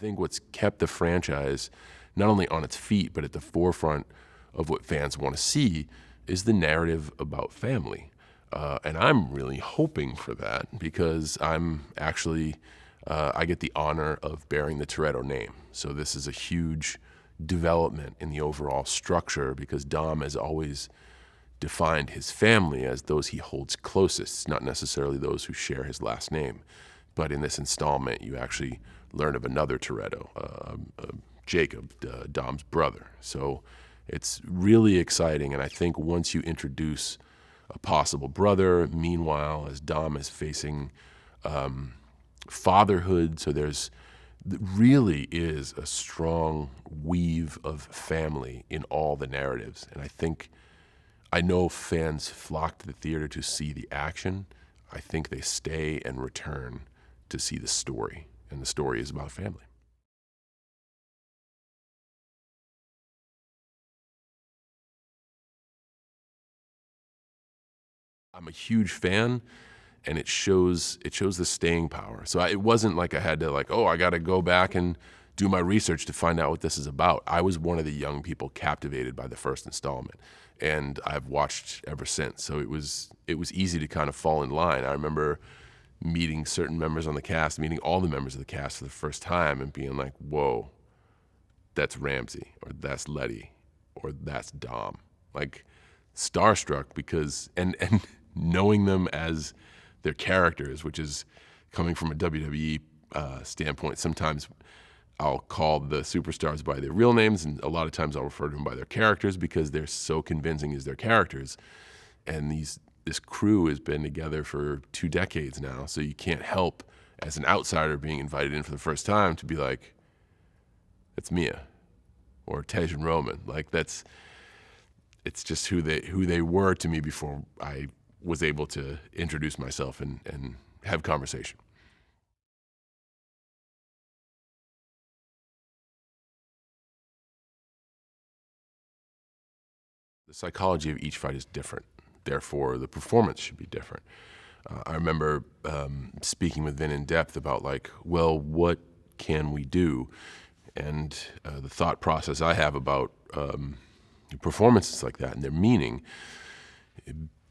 think what's kept the franchise not only on its feet, but at the forefront of what fans want to see is the narrative about family. And I'm really hoping for that because I'm actually, I get the honor of bearing the Toretto name. So this is a huge development in the overall structure because Dom has always defined his family as those he holds closest, not necessarily those who share his last name. But in this installment, you actually learn of another Toretto, Jakob, Dom's brother. So it's really exciting, and I think once you introduce a possible brother, meanwhile, as Dom is facing fatherhood, so really is a strong weave of family in all the narratives. And I know fans flock to the theater to see the action. I think they stay and return to see the story, and the story is about family. I'm a huge fan, and it shows the staying power. So it wasn't like I had to I got to go back and do my research to find out what this is about. I was one of the young people captivated by the first installment, and I've watched ever since. So it was easy to kind of fall in line. I remember meeting certain members on the cast, meeting all the members of the cast for the first time and being like, whoa, that's Ramsey, or that's Letty, or that's Dom. Like, starstruck because, and knowing them as their characters, which is coming from a WWE standpoint. Sometimes I'll call the superstars by their real names, and a lot of times I'll refer to them by their characters because they're so convincing as their characters. And this crew has been together for 2 decades now, so you can't help, as an outsider being invited in for the first time, to be like, it's Mia or Tej and Roman. Like, it's just who they were to me before I was able to introduce myself and have conversation. The psychology of each fight is different. Therefore, the performance should be different. I remember speaking with Vin in depth about what can we do? And the thought process I have about performances like that and their meaning.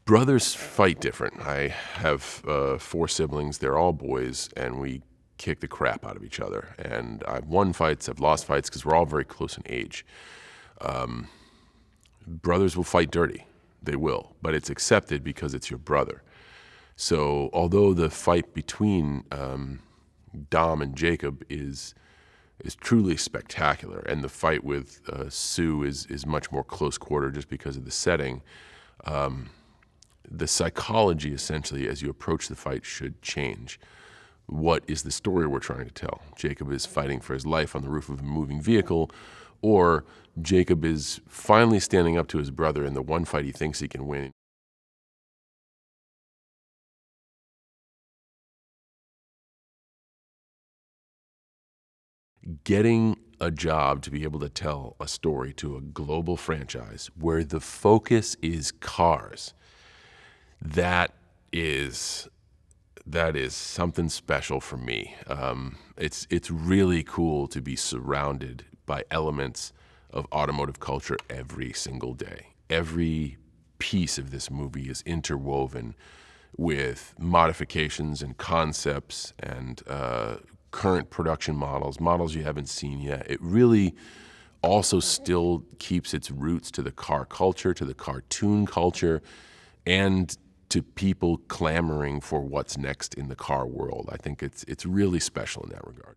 Brothers fight different. I have 4 siblings. They're all boys, and we kick the crap out of each other. And I've won fights, I've lost fights because we're all very close in age. Brothers will fight dirty. They will, but it's accepted because it's your brother. So although the fight between Dom and Jakob is truly spectacular, and the fight with Sue is much more close quarter just because of the setting, the psychology essentially as you approach the fight should change. What is the story we're trying to tell? Jakob is fighting for his life on the roof of a moving vehicle, or Jakob is finally standing up to his brother in the one fight he thinks he can win. Getting a job to be able to tell a story to a global franchise where the focus is cars, that is something special for me. It's really cool to be surrounded by elements of automotive culture every single day. Every piece of this movie is interwoven with modifications and concepts and current production models you haven't seen yet. It really also still keeps its roots to the car culture, to the cartoon culture, and to people clamoring for what's next in the car world. I think it's really special in that regard.